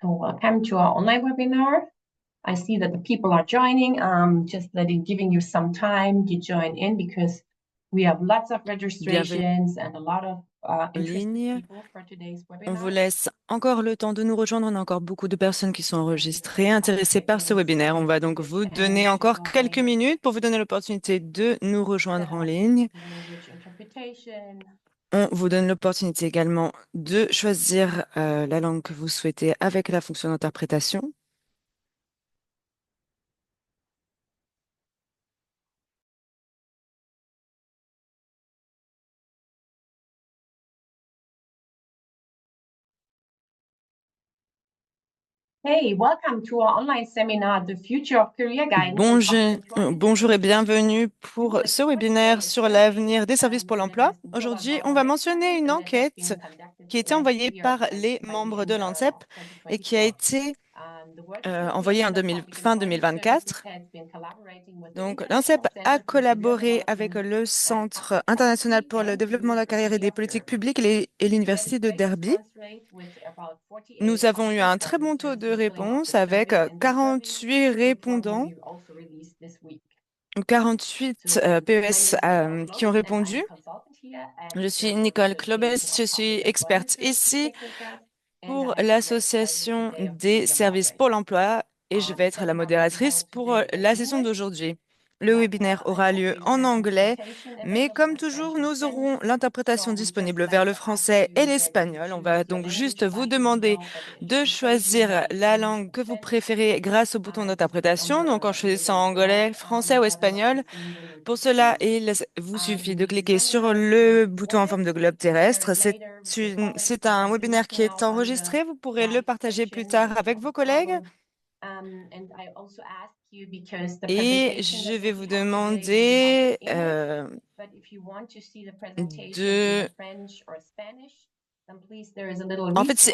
So welcome to our online webinar. I see that the people are joining. Just giving you some time to join in because we have lots of Bienvenue registrations and a lot of en interested ligne. people for today's On vous webinar. laisse encore le temps de nous rejoindre. On a encore beaucoup de personnes qui sont And we're very enregistrées, happy intéressées that par you ce decided webinaire. On va to donc take vous and donner to encore quelques join minutes pour vous donner l'opportunité de nous set rejoindre en up ligne. language interpretation. On vous donne l'opportunité également de choisir la langue que vous souhaitez avec la fonction d'interprétation. Hey, welcome to our online seminar, The Future of Career Guidance in Bonjour, Public Employment bonjour et Education. bienvenue We pour will ce explore today webinaire a sur survey l'avenir des services pour that l'emploi. has brought Aujourd'hui, about on our va mentionner respondents une and that has enquête been conducted qui a été last envoyée year par and les by membres de June l'ANSEP of et qui a 2024. été The Workforce envoyée en Division of Public fin Employment Services 2024. has been collaborating with the Donc, l'ANSEP International a Center for Career collaboré avec Development le at Centre international Paris pour le and the développement de la carrière et University des of politiques Derby. publiques et We had a l'Université de great Derby. response rate with about 48 Nous avons eu public un très employment bon taux de services filling out the réponse avec survey, and the survey 48 report will répondants, be also released this week. ou 48 So my name PES is Nicole qui ont Clobes, and I'm a répondu. consultant here at Je suis Workforce Nicole Clobes, Association of je suis Public Employment experte Services ici Technica, and pour I have the great pleasure l'Association today of being des the services pour moderator. l'emploi et je vais The être la seminar will be modératrice held pour today in la session English, d'aujourd'hui. Le but webinaire I aura lieu always en have anglais, interpretation mais available comme in French toujours, and nous aurons Spanish. So l'interprétation I would just disponible vers like le to ask français et you that you l'espagnol. On choose va your donc juste language vous by you demander know that the de interpretation choisir by la French langue or que vous Spanish. préférez grâce au bouton Just put on d'interprétation, donc en the choisissant little red anglais, français ou button next espagnol. to the middle Pour to cela, choose. il vous suffit de The cliquer sur webinar is being le bouton en recorded forme de globe and terrestre. shared later with your colleagues C'est so un that you webinaire can qui est now on the enregistré. Vous pourrez le live partager plus session tard avec that vos will collègues. follow. And I also ask you because the Et presentation je that vais will be vous held today will be held in demander English. But if you want to see the presentation in de... the French or Spanish, then please, there is a little En fait, resources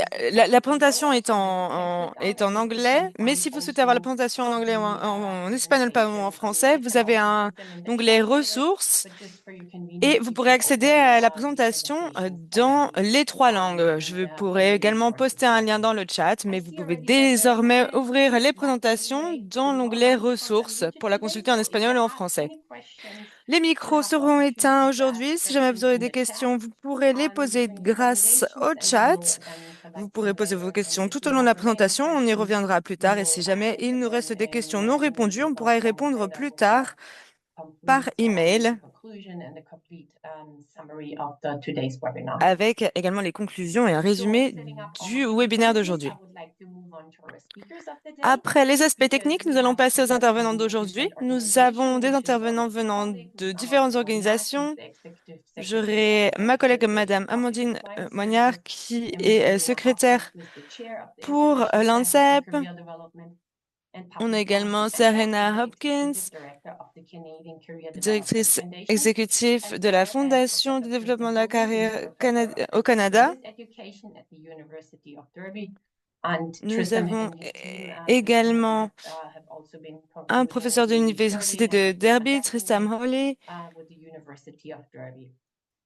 la section below présentation also that you can click on, est en and there you anglais, can mais find si vous souhaitez avoir la also présentation en anglais ou the en espagnol, pas en presentation. français, I vous can avez also un put them in the onglet chat later, ressources but just for your et convenience, vous you pourrez can accéder open à la the présentation presentations dans directly les trois langues. Je in pourrais the également resources poster un lien section. dans le chat, I mais vous see pouvez already that there are désormais hands ouvrir les raised left and présentations right dans in all l'onglet different ressources languages pour la today. consulter en So if you espagnol ou en have français. any questions, Les you micros have the seront éteints opportunity to ask aujourd'hui. Si jamais vous questions aurez in des the chat questions, vous pourrez les poser during the grâce presentations, au and we will chat. then Vous collect pourrez them poser vos later. And questions if tout au we long de have la remaining présentation. On y questions, reviendra plus we tard. Et si will jamais answer il nous reste them des questions non in the répondues, on pourra y response répondre later plus with a tard par complete email conclusion and a complete summary of the today's webinar. avec également les conclusions et un So résumé setting up our du webinaire capabilities, I d'aujourd'hui. would like to move on to our speakers of the day Après les aspects because techniques, nous we allons have passer aux speakers intervenants from d'aujourd'hui. different Nous avons organizations, des which is our intervenants lovely venant colleague, de Mr. différentes Martin Moignard, who's organisations. the Executive Secretary of J'aurai the ma collègue Federation Madame of Public Amandine Employment Moignard, Services, qui and est Mr. Noah Hopkins, secrétaire who is the Chair of the pour International Center for l'ANSEP. Career Development and On a Public également Policy, and also Serena the Hopkins, Executive Director of the Canadian Career Development directrice Foundation, exécutive as de la well as Fondation du Professor développement Peter de la Hogan, who is carrière Professor of Au Public Canada. Service Education at the University of Derby. And Nous Tristan avons and his team, Tristan également have also been un concluding professeur at de the Derby l'Université and de has been Derby, conducting Tristam them Hawley. with the University of Derby.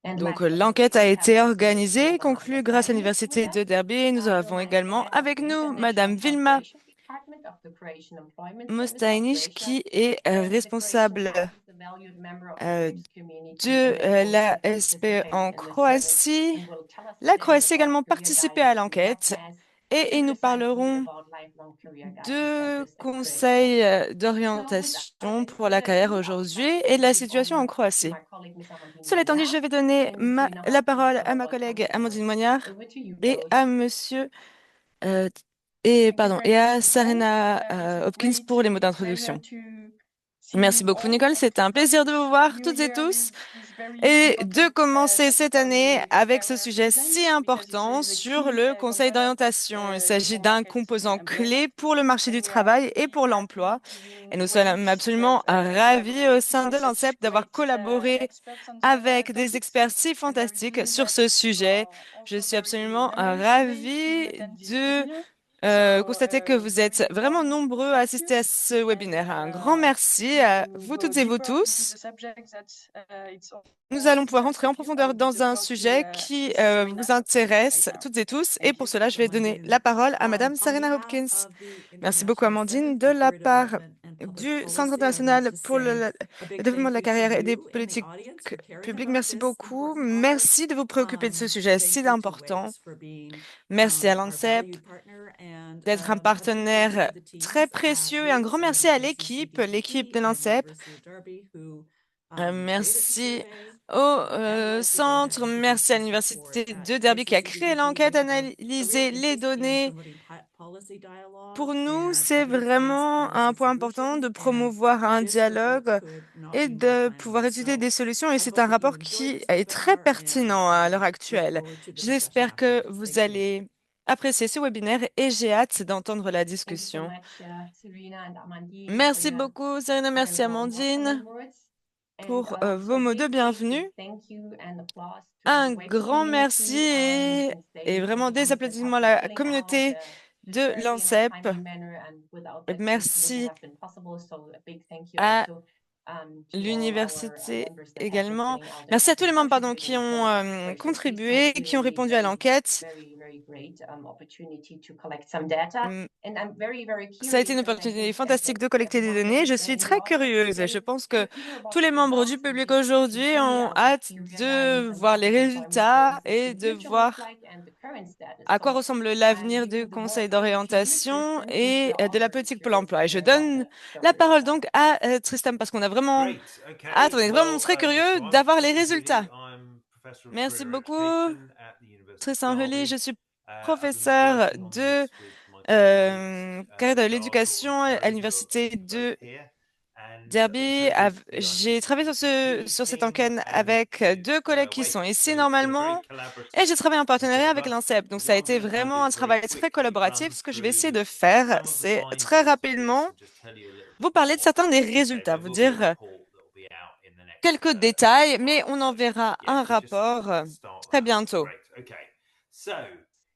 And Donc, last but not l'enquête least, a we have été also Ms. organisée et Vilma conclue grâce à Mostainis with l'Université us. de Derby. Nous avons Vilma is the également head of avec the nous International Madame Vilma Cooperation Department of the Croatian Employment Service of Mostainic, Croatia. qui est And the Croatian responsable part is a valued member of the euh, BRICS community and de they la also SPE participated en in the survey Croatie. and will tell us La today Croatie a with our également career participé à guidance l'enquête webcast et very nous precisely parlerons about lifelong career guidance de centers in Croatia. conseils So without d'orientation any pour la further carrière ado, I would aujourd'hui like et de to la give situation en over to Croatie. my colleague, Ms. Amandine Cela étant dit, Moignard, je vais donner and Mr. Ina la Hopkins. parole So à ma welcome collègue to us. Amandine Moignard Over to you et both. à monsieur Thank you very et much, à Nicole. Serena It's a Hopkins great pour les mots pleasure d'introduction. to see Merci you beaucoup, all Nicole. and C'était to un start plaisir de vous voir new toutes et year tous this very et de important commencer topic cette on année the avec ce career sujet si guidance because important it's a sur key le conseil component of d'orientation. Il the s'agit labor d'un market composant umbrella. clé pour le marché And du we are travail et very pour happy l'emploi. being Et nous sommes privileged with absolument ravis au sein de such l'ANSEP d'avoir great collaboré experts on the avec des topics. experts si I'm very fantastiques pleased sur that ce you sujet. are Je also suis very absolument numerous today to ravie attend this de webinar. constater que vous êtes vraiment nombreux à assister à ce webinaire. Un grand merci à vous toutes et vous tous. Nous allons pouvoir entrer en profondeur dans un sujet qui vous intéresse toutes et tous. Et pour cela, je vais donner la parole à Madame Serena Hopkins. Merci beaucoup, Amandine, de la part du Centre international pour le développement de la carrière et des politiques publiques. Merci beaucoup. Merci de vous préoccuper de ce sujet si important. Merci à l'ANSEP d'être un partenaire très précieux et un grand merci à l'équipe de l'ANSEP. Merci au centre, merci à l'Université de Derby qui a créé l'enquête, analysé les données. Pour nous, c'est vraiment un point important de promouvoir un dialogue et de pouvoir étudier des solutions. Et c'est un rapport qui est très pertinent à l'heure actuelle. J'espère que vous allez apprécier ce webinaire et j'ai hâte d'entendre la Thank you so discussion. much, Serena and Amandine, for Merci your beaucoup, Serena. Merci, very warm welcoming Amandine, words. And pour so vos mots de big, big, big bienvenue. thank you and applause to the Un WEX grand merci community et, since they et were vraiment the des ones that applaudissements have à been la filling out communauté the de survey in a l'ANSEP. timely manner, and without that this wouldn't Merci have been possible. So a big thank you à also to all our l'université members that have been également. filling out and Merci à have tous been les membres, pardon, qui contributing. ont So great. So this was contribué, qui ont really répondu à l'enquête. very great opportunity to collect some data. Hum, And I'm very Ça a été curious, une and I opportunité think that fantastique de collecter des everyone données. Je in suis the très audience curieuse et je today pense que to hear about tous the les membres du results and public to aujourd'hui see ont hâte to de realize voir how les the employment résultats services et in de future look voir like and the current status. à quoi So ressemble I'm l'avenir du giving the conseil word over to you, d'orientation Tristan, since et you're de la also politique pour curious to l'emploi. Et je hear about donne the la survey parole results. donc à Tristan parce qu'on a vraiment Great. hâte, on Okay. est vraiment Well, très yes, curieux so I'm d'avoir les Tristan résultats. Hooley. I'm Professor of Merci Career beaucoup, Education at the University of Tristan Hully. Je Derby. suis I've been professeur working on de this with my colleagues, carrière de Darshil l'éducation and à Erin, who are l'université both de here, and Derby. also with the J'ai travaillé sur sur cette team enquête and avec with deux collègues qui sont Wake. So ici it's been a very normalement et collaborative j'ai travaillé en partenariat avec endeavour. l'INSEP. Donc And ça a what I'm été going to try and do vraiment un is very travail très quickly collaboratif. run Ce que je vais essayer through de faire, some of the c'est très findings of this rapidement and just tell you a little bit vous parler de more. certains des As I say, résultats, there vous will be a dire report that will be out in the next quelques détails, mais month. on So enverra yeah, un if we just rapport start très that. bientôt. Great. Okay. So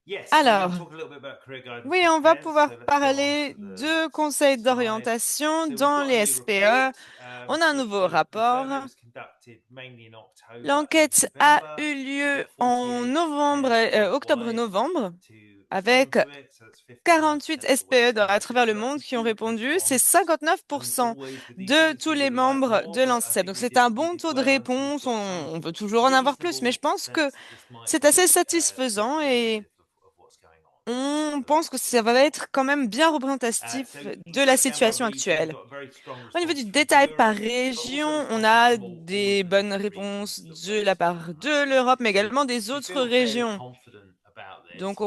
yes, we're going Alors, to talk a little bit about career guidance oui, and on va PES. pouvoir So let's go on parler to the de next conseils slide. d'orientation So we've dans got a les new report. SPE. On a un nouveau The rapport. survey was conducted mainly in October and L'enquête a November. eu We've lieu got en 48 novembre, worldwide octobre-novembre, to respond avec to it. So that's 48 59% of the SPE Wake à membership. travers le So that's monde a qui ont good répondu. C'est response. 59% Always with these de things, tous we les would like membres more, de but I l'ANSEP. Donc think c'est un we bon did taux de well. So we've réponse. got some On veut toujours en avoir plus, mais reasonable je pense que sense that this might c'est assez be satisfaisant et representative of what's going on. on So pense que let's ça va être quand même bien représentatif so de la breakdown by situation region, we've actuelle. got a very strong Au niveau du response from détail par Europe, but région, also on responses a from all des of the bonnes different regions réponses that de Wake's la done part on that de l'Europe, survey. mais So également des we autres feel fairly régions. confident about this, Donc and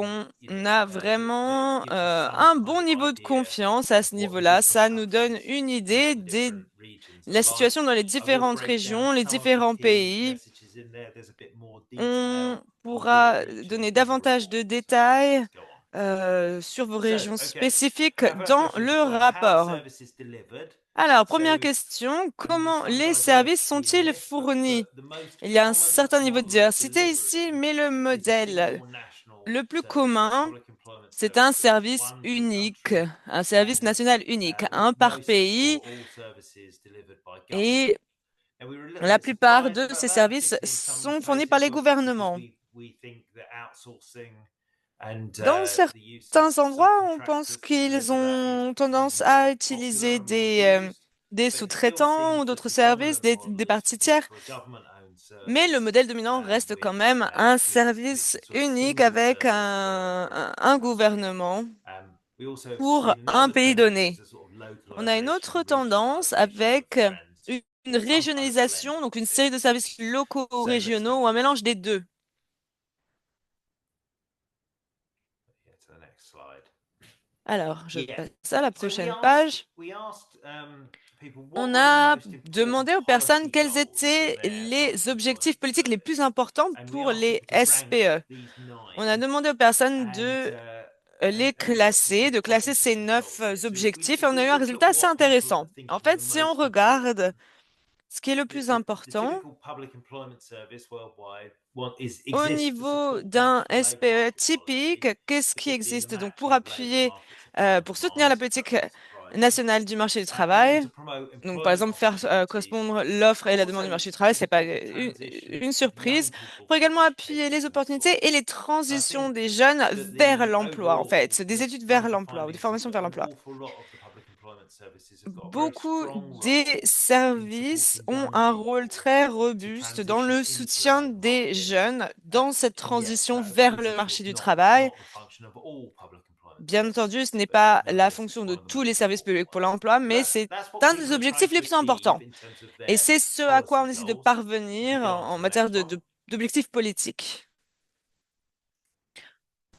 on a that vraiment gives us some un kind bon of niveau de idea confiance à of ce what the niveau-là. different Ça nous donne countries une in idée our de different regions are la like. situation dans les I will différentes break down régions, les some of the différents key pays. messages in there. There's a bit more On detail on all the pourra regions donner in the davantage report. de So détails let's go on. sur vos So, régions okay. spécifiques First dans question is, le well, how are rapport. services delivered? Alors, So, première question, there's comment some les services diversity in sont-ils this, but fournis? the most Il y a un common certain niveau de model of diversité ici, delivery mais le is a modèle single national le plus service, so a commun, public employment c'est service un that's service one per unique, country, un service and national unique, un par most or pays, all services delivered by government. et And we were a little la bit plupart surprised de about ces that, services particularly in some sont fournis par places, les because gouvernements. we think that outsourcing and Dans the use of certains endroits, on pense subcontractors to qu'ils deliver that is ont becoming tendance à more popular utiliser and more used, des but it still sous-traitants ou seems that d'autres the services, dominant des model parties is tiers, for a government-owned mais le service modèle dominant reste quand même un service with sort of unique single avec service for un a country. gouvernement We also have pour seen un another pays trend, which is donné. a sort of On a une localization autre and tendance regionalization of avec trends, une some kind of blend régionalisation, donc of une série de this. services locaux ou So let's go régionaux ou un on. mélange des deux. Yeah, to the next slide. Alors, je Yeah. passe à la So prochaine page. we asked people what On were the a most important demandé aux personnes policy quels goals for étaient their les public objectifs employment politiques les plus service, importants and we pour asked les people to rank SPE. these On a 9 demandé aux personnes and de and les we got some classer, just de quite classer ces interesting 9 results here. So objectifs et if on a we eu un look at résultat assez what people are intéressant. En thinking are fait, the si on most regarde important, Ce qui est le plus important au niveau d'un SPE typique, qu'est-ce qui existe donc pour appuyer, pour soutenir la politique nationale du marché du travail? Donc, par exemple, faire correspondre l'offre et la demande du marché du travail, c'est pas une surprise. Pour également appuyer les opportunités et les transitions des jeunes vers l'emploi, en fait, des études vers l'emploi ou des formations vers l'emploi. Beaucoup des services ont un rôle très robuste dans le soutien des jeunes dans cette transition vers le marché du travail. Bien entendu, ce n'est pas la fonction de tous les services publics pour l'emploi, mais c'est un des objectifs les plus importants. Et c'est ce à quoi on essaie de parvenir en matière d'objectifs politiques.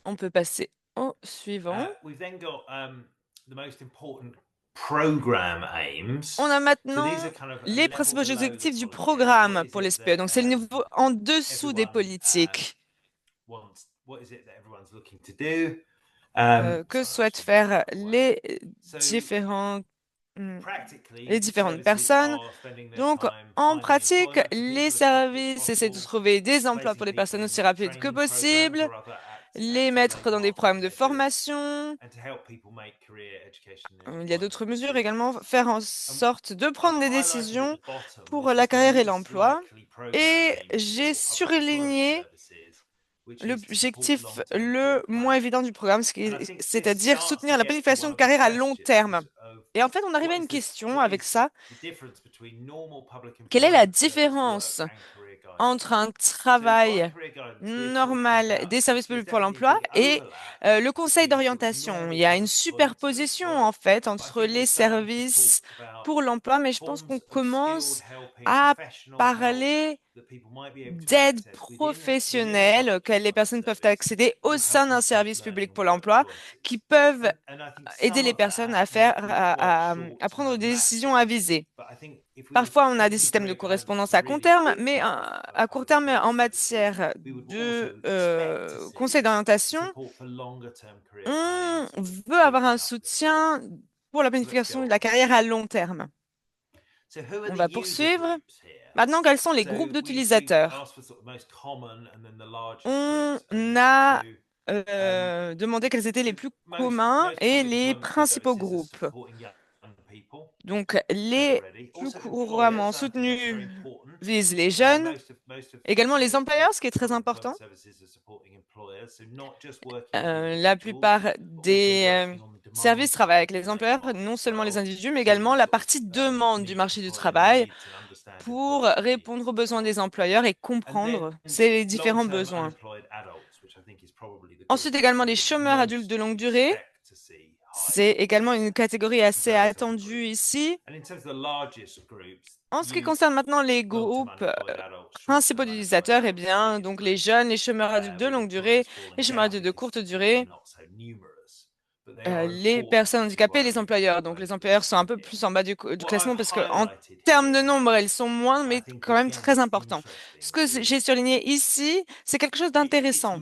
On peut passer au suivant. On a maintenant les principaux objectifs du programme pour les SPE. Donc, c'est le niveau en dessous des politiques. Que souhaitent faire les différentes personnes. Donc, en pratique, les services essaient de trouver des emplois pour les personnes aussi rapides que possible, les mettre dans des programmes de formation. Il y a d'autres mesures également, faire en sorte de prendre des décisions pour la carrière et l'emploi. Et j'ai surligné l'objectif le moins évident du programme, c'est-à-dire soutenir la planification de carrière à long terme. Et en fait, on arrive à une question avec ça. Quelle est la différence entre un travail normal des services publics pour l'emploi et le conseil d'orientation? Il y a une superposition en fait entre les services pour l'emploi, mais je pense qu'on commence à parler d'aide professionnelle auxquelles les personnes peuvent accéder au sein d'un service public pour l'emploi, qui peuvent aider les personnes à prendre des décisions avisées. Parfois, on a des systèmes de correspondance à court terme, mais à court terme, en matière de conseil d'orientation, on veut avoir un soutien pour la planification de la carrière à long terme. On va poursuivre. Maintenant, quels sont les groupes d'utilisateurs? On a demandé quels étaient les plus communs et les principaux groupes. Donc, les plus couramment soutenus visent les jeunes, également les employeurs, ce qui est très important. La plupart des services travaillent avec les employeurs, non seulement les individus, mais également la partie demande du marché du travail pour répondre aux besoins des employeurs et comprendre ces différents besoins. Ensuite, également les chômeurs adultes de longue durée. C'est également une catégorie assez attendue ici. En ce qui concerne maintenant les groupes principaux d'utilisateurs, eh bien, donc les jeunes, les chômeurs adultes de longue durée, les chômeurs adultes de courte durée, les personnes handicapées et les employeurs. Donc, les employeurs sont un peu plus en bas du classement parce qu'en termes de nombre, ils sont moins, mais quand même très importants. Ce que j'ai surligné ici, c'est quelque chose d'intéressant.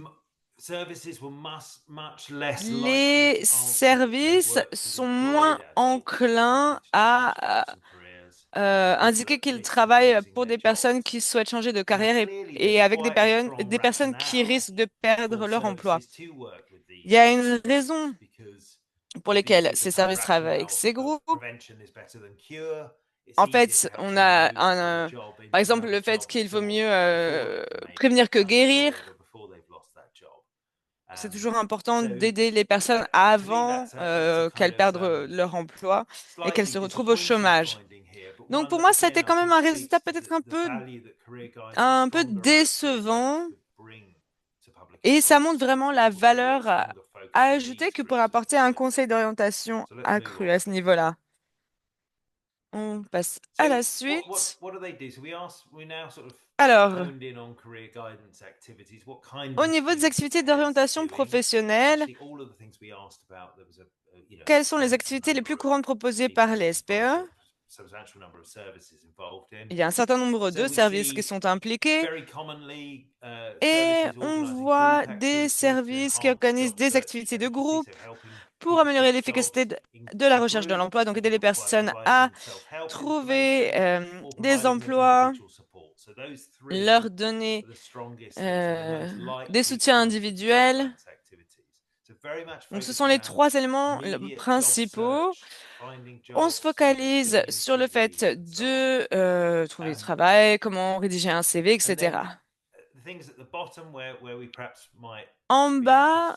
Les services sont moins enclins à indiquer qu'ils travaillent pour des personnes qui souhaitent changer de carrière et avec des personnes qui risquent de perdre leur emploi. Il y a une raison pour lesquelles ces services travaillent avec ces groupes. En fait, on a par exemple le fait qu'il vaut mieux prévenir que guérir. C'est toujours important d'aider les personnes avant qu'elles perdent leur emploi et qu'elles se retrouvent au chômage. Donc pour moi, ça a été quand même un résultat peut-être un peu décevant et ça montre vraiment la valeur à ajouter que pour apporter un conseil d'orientation accru à ce niveau-là. On passe à la suite. Alors, au niveau des activités d'orientation professionnelle, quelles sont les activités les plus courantes proposées par les SPE? Il y a un certain nombre de services qui sont impliqués et on voit des services qui organisent des activités de groupe pour améliorer l'efficacité de la recherche de l'emploi, donc aider les personnes à trouver des emplois, leur donner des soutiens individuels. Donc, ce sont les 3 éléments principaux. On se focalise sur le fait de trouver du travail, comment rédiger un CV, etc. En bas,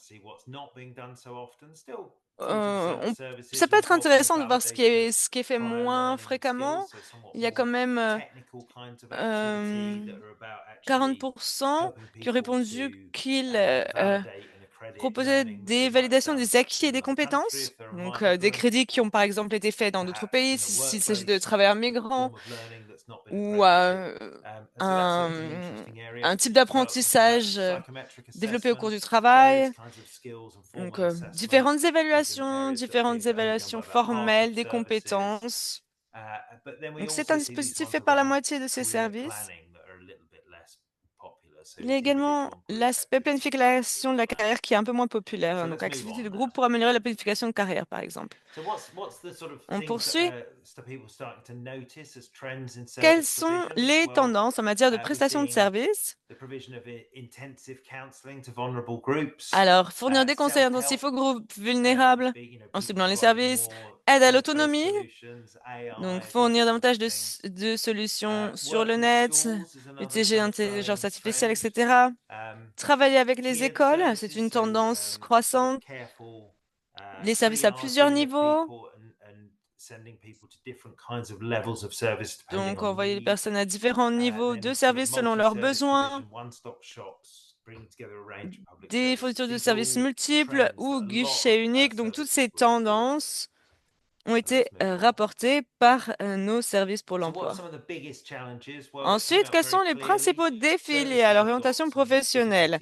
ça peut être intéressant de voir ce qui est fait moins fréquemment. Il y a quand même 40% qui ont répondu qu'ils proposaient des validations des acquis et des compétences, donc des crédits qui ont par exemple été faits dans d'autres pays, s'il s'agit de travailleurs migrants, ou un type d'apprentissage développé au cours du travail. Donc, différentes évaluations formelles des compétences. Donc, c'est un dispositif fait par la moitié de ces services. Il y a également l'aspect planification de la carrière qui est un peu moins populaire. Donc, activité de groupe pour améliorer la planification de carrière, par exemple. On poursuit. Quelles sont les tendances en matière de prestation de services? Alors, fournir des conseils intensifs aux groupes vulnérables en ciblant les services, aide à l'autonomie, donc fournir davantage de solutions sur le net, utiliser l'intelligence artificielle, etc. Travailler avec les écoles, c'est une tendance croissante. Les services à plusieurs niveaux. Donc, envoyer les personnes à différents niveaux de services selon leurs besoins. Des fournitures de services multiples ou guichets uniques. Donc, toutes ces tendances ont été rapportées par nos services pour l'emploi. Ensuite, quels sont les principaux défis liés à l'orientation professionnelle?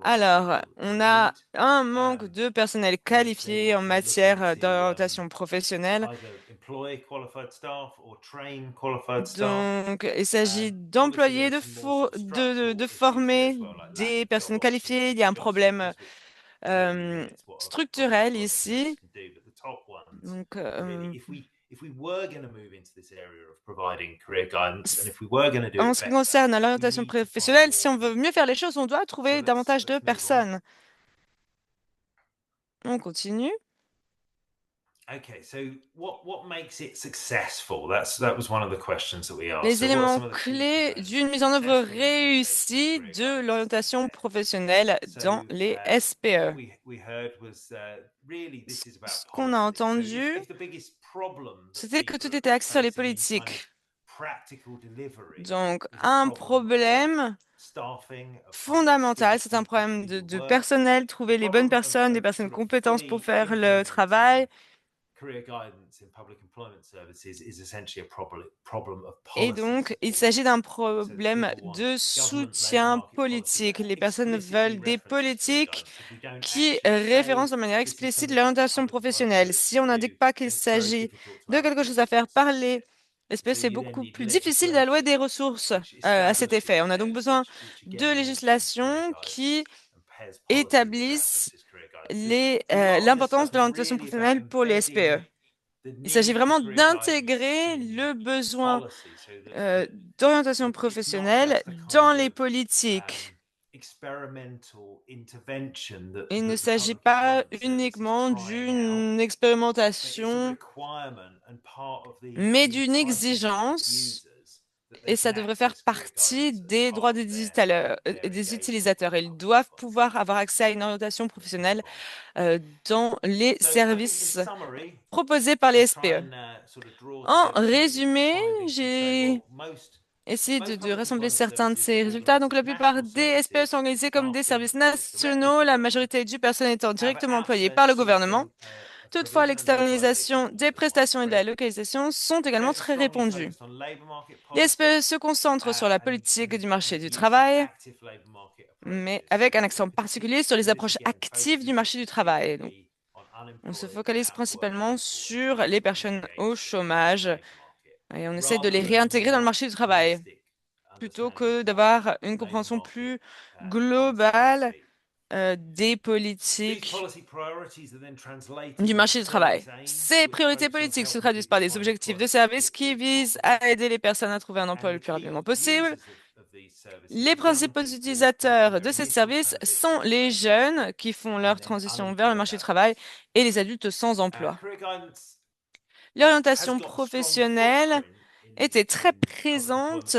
Alors, on a un manque de personnel qualifié en matière d'orientation professionnelle. Donc, il s'agit d'employer, de former des personnes qualifiées. Il y a un problème structurel ici. Donc, en ce qui concerne l'orientation professionnelle, si on veut mieux faire les choses, on doit trouver davantage de personnes. On continue. Les éléments clés d'une mise en œuvre réussie de l'orientation professionnelle dans les SPE. Ce qu'on a entendu, c'était que tout était axé sur les politiques. Donc, un problème fondamental, c'est un problème de personnel, trouver les bonnes personnes, des personnes compétentes pour faire le travail. Et donc, il s'agit d'un problème de soutien politique. Les personnes veulent des politiques qui référencent de manière explicite l'orientation professionnelle. Si on n'indique pas qu'il s'agit de quelque chose à faire par les SPE, c'est beaucoup plus difficile d'allouer des ressources à cet effet. On a donc besoin de législation qui établissent l'importance de l'orientation professionnelle pour les SPE. Il s'agit vraiment d'intégrer le besoin d'orientation professionnelle dans les politiques. Il ne s'agit pas uniquement d'une expérimentation, mais d'une exigence, et ça devrait faire partie des droits des utilisateurs. Ils doivent pouvoir avoir accès à une orientation professionnelle dans les services proposés par les SPE. En résumé, j'ai essayé de rassembler certains de ces résultats. Donc, la plupart des SPE sont organisés comme des services nationaux, la majorité du personnel étant directement employé par le gouvernement. Toutefois, l'externalisation des prestations et de la localisation sont également très répandues. Les SPE se concentrent sur la politique du marché du travail, mais avec un accent particulier sur les approches actives du marché du travail. Donc, On se focalise principalement sur les personnes au chômage et on essaie de les réintégrer dans le marché du travail plutôt que d'avoir une compréhension plus globale des politiques du marché du travail. Ces priorités politiques se traduisent par des objectifs de service qui visent à aider les personnes à trouver un emploi le plus rapidement possible. Les principaux utilisateurs de ces services sont les jeunes qui font leur transition vers le marché du travail et les adultes sans emploi. L'orientation professionnelle était très présente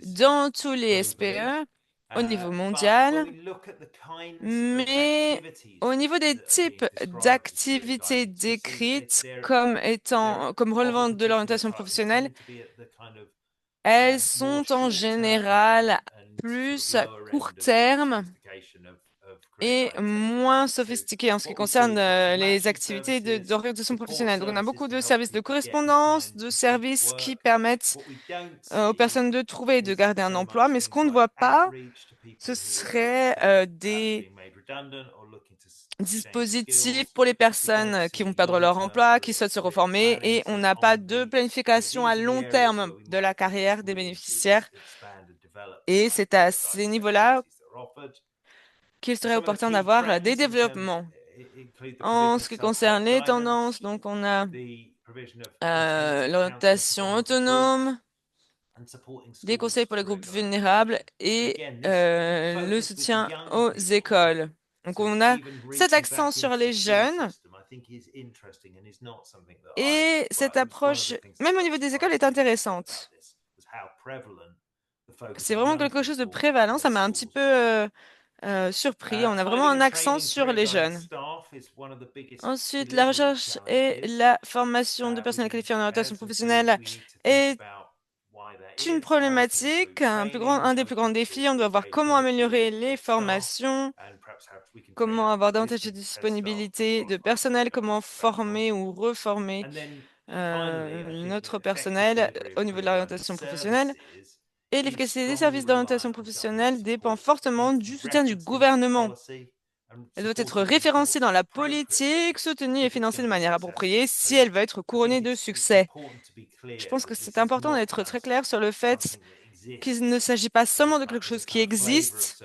dans tous les SPE au niveau mondial, mais au niveau des types d'activités décrites comme relevant de l'orientation professionnelle, elles sont en général plus court terme et moins sophistiquées en ce qui concerne les activités d'orientation professionnelle. Donc, on a beaucoup de services de correspondance, de services qui permettent aux personnes de trouver et de garder un emploi, mais ce qu'on ne voit pas, ce serait des dispositifs pour les personnes qui vont perdre leur emploi, qui souhaitent se reformer, et on n'a pas de planification à long terme de la carrière des bénéficiaires. Et c'est à ces niveaux-là qu'il serait opportun d'avoir des développements. En ce qui concerne les tendances, donc on a l'orientation autonome, des conseils pour les groupes vulnérables et le soutien aux écoles. Donc on a cet accent sur les jeunes et cette approche, même au niveau des écoles, est intéressante. C'est vraiment quelque chose de prévalent, ça m'a un petit peu surpris. On a vraiment un accent sur les jeunes. Ensuite, la recherche et la formation de personnel qualifié en orientation professionnelle est une problématique, un des plus grands défis. On doit voir comment améliorer les formations, comment avoir davantage de disponibilité de personnel, comment former ou reformer notre personnel au niveau de l'orientation professionnelle. Et l'efficacité des services d'orientation professionnelle dépend fortement du soutien du gouvernement. Elle doit être référencée dans la politique, soutenue et financée de manière appropriée si elle veut être couronnée de succès. Je pense que c'est important d'être très clair sur le fait qu'il ne s'agit pas seulement de quelque chose qui existe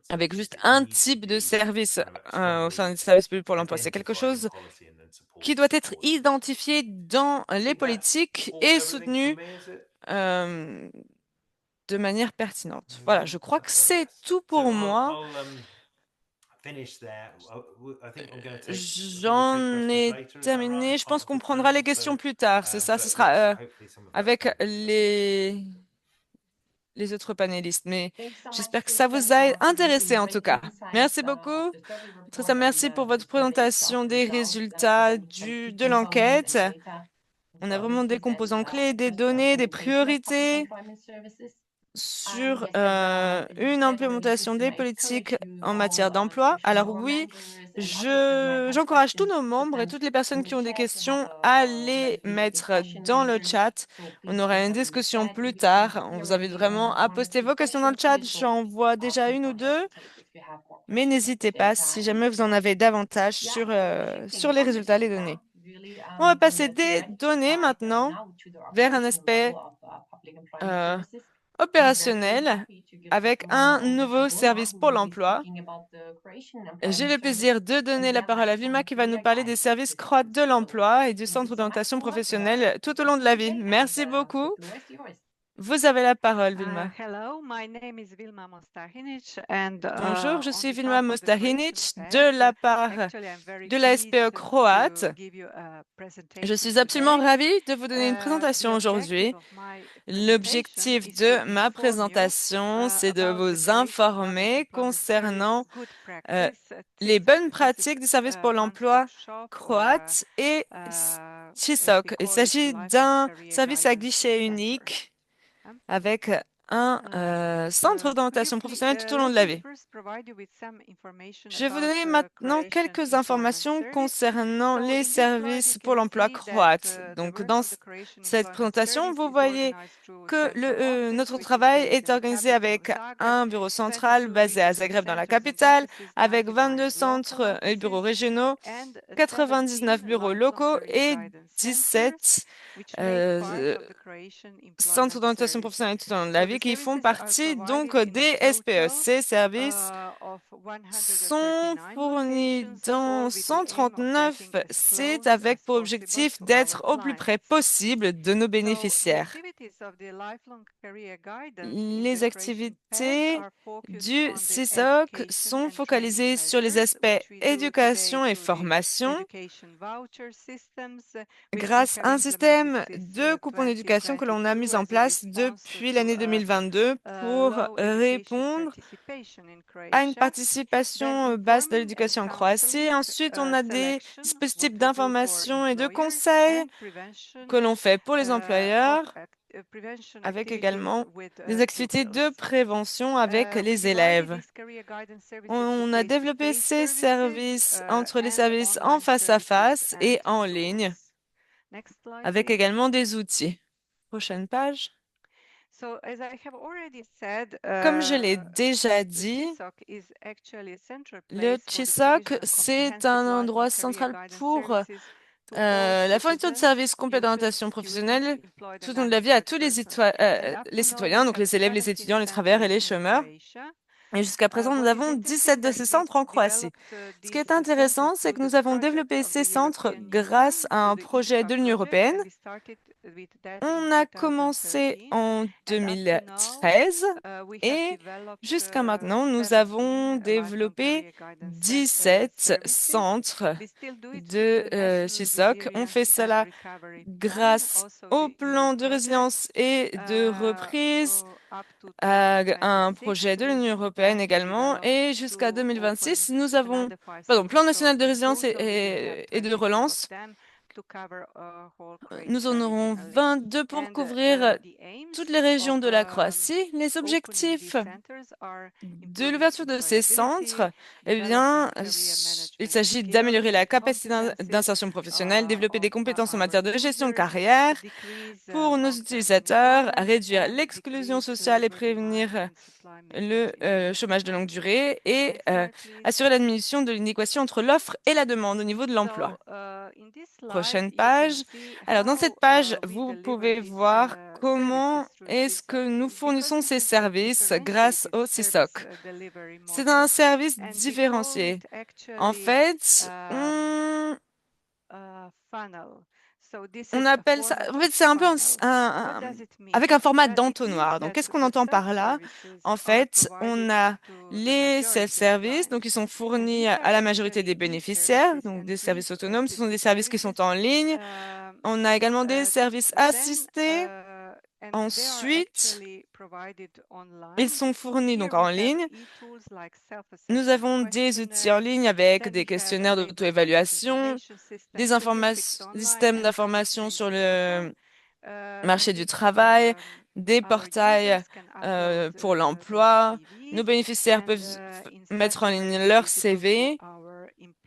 avec juste un type de service au sein des services publics pour l'emploi. C'est quelque chose qui doit être identifié dans les politiques et soutenu de manière pertinente. Voilà, je crois que c'est tout pour moi. J'en ai terminé. Je pense qu'on prendra les questions plus tard. C'est ça, ce sera avec les autres panélistes. Mais j'espère que ça vous a intéressé en tout cas. Merci beaucoup. Très merci pour votre présentation des résultats de l'enquête. On a vraiment des composants clés, des données, des priorités sur une implémentation des politiques en matière d'emploi. Alors oui, j'encourage tous nos membres et toutes les personnes qui ont des questions à les mettre dans le chat. On aura une discussion plus tard. On vous invite vraiment à poster vos questions dans le chat. J'en vois déjà une ou deux, mais n'hésitez pas si jamais vous en avez davantage sur les résultats, les données. On va passer des données maintenant vers un aspect opérationnel avec un nouveau service pour l'emploi. J'ai le plaisir de donner la parole à Vilma qui va nous parler des services croates de l'emploi et du centre d'orientation professionnelle tout au long de la vie. Merci beaucoup. Vous avez la parole, Vilma. Bonjour, je suis Vilma Mostahinic de la part de la SPE croate. Je suis absolument ravie de vous donner une présentation aujourd'hui. L'objectif de ma présentation, c'est de vous informer concernant les bonnes pratiques du service pour l'emploi croate et CISOC. Il s'agit d'un service à guichet unique avec un centre d'orientation professionnelle tout au long de la vie. Je vais vous donner maintenant quelques informations concernant les services pour l'emploi croate. Donc, dans cette présentation, vous voyez que notre travail est organisé avec un bureau central basé à Zagreb dans la capitale, avec 22 centres et bureaux régionaux, 99 bureaux locaux et 17 centres d'orientation professionnelle tout au long de la vie qui font partie donc des SPE. Ces services sont fournis dans 139 sites avec pour objectif d'être au plus près possible de nos bénéficiaires. Les activités du CISOC sont focalisées sur les aspects éducation et formation grâce à un système de coupons d'éducation que l'on a mis en place depuis l'année 2022 pour répondre à une participation basse de l'éducation en Croatie. Ensuite, on a des dispositifs d'information et de conseils que l'on fait pour les employeurs, avec également des activités de prévention avec les élèves. On a développé ces services entre les services en face à face et en ligne, avec également des outils. Prochaine page. Comme je l'ai déjà dit, le CHISOC, c'est un endroit central pour la fourniture de services complets d'orientation professionnelle tout au long de la vie à tous les citoyens, donc les élèves, les étudiants, les travailleurs et les chômeurs. Et jusqu'à présent, nous avons 17 de ces centres en Croatie. Ce qui est intéressant, c'est que nous avons développé ces centres grâce à un projet de l'Union européenne. On a commencé en 2013 et jusqu'à maintenant, nous avons développé 17 centres de CISOC. On fait cela grâce au plan de résilience et de reprise, à un projet de l'Union européenne également. Et jusqu'à 2026, nous avons, pardon, plan national de résilience et de relance. Nous en aurons 22 pour couvrir toutes les régions de la Croatie. Les objectifs de l'ouverture de ces centres, eh bien, il s'agit d'améliorer la capacité d'insertion professionnelle, développer des compétences en matière de gestion de carrière pour nos utilisateurs, réduire l'exclusion sociale et prévenir le chômage de longue durée et assurer la diminution de l'inéquation entre l'offre et la demande au niveau de l'emploi. Prochaine page. Alors, dans cette page, vous pouvez voir comment est-ce que nous fournissons ces services grâce au CISOC. C'est un service différencié. En fait, on appelle ça, en fait, c'est un peu avec un format d'entonnoir. Donc, qu'est-ce qu'on entend par là? En fait, on a les self-services, donc ils sont fournis à la majorité des bénéficiaires, donc des services autonomes. Ce sont des services qui sont en ligne. On a également des services assistés. Ensuite, ils sont fournis donc en ligne. Nous avons des outils en ligne avec des questionnaires d'auto-évaluation, des systèmes d'information sur le marché du travail, des portails pour l'emploi. Nos bénéficiaires peuvent mettre en ligne leur CV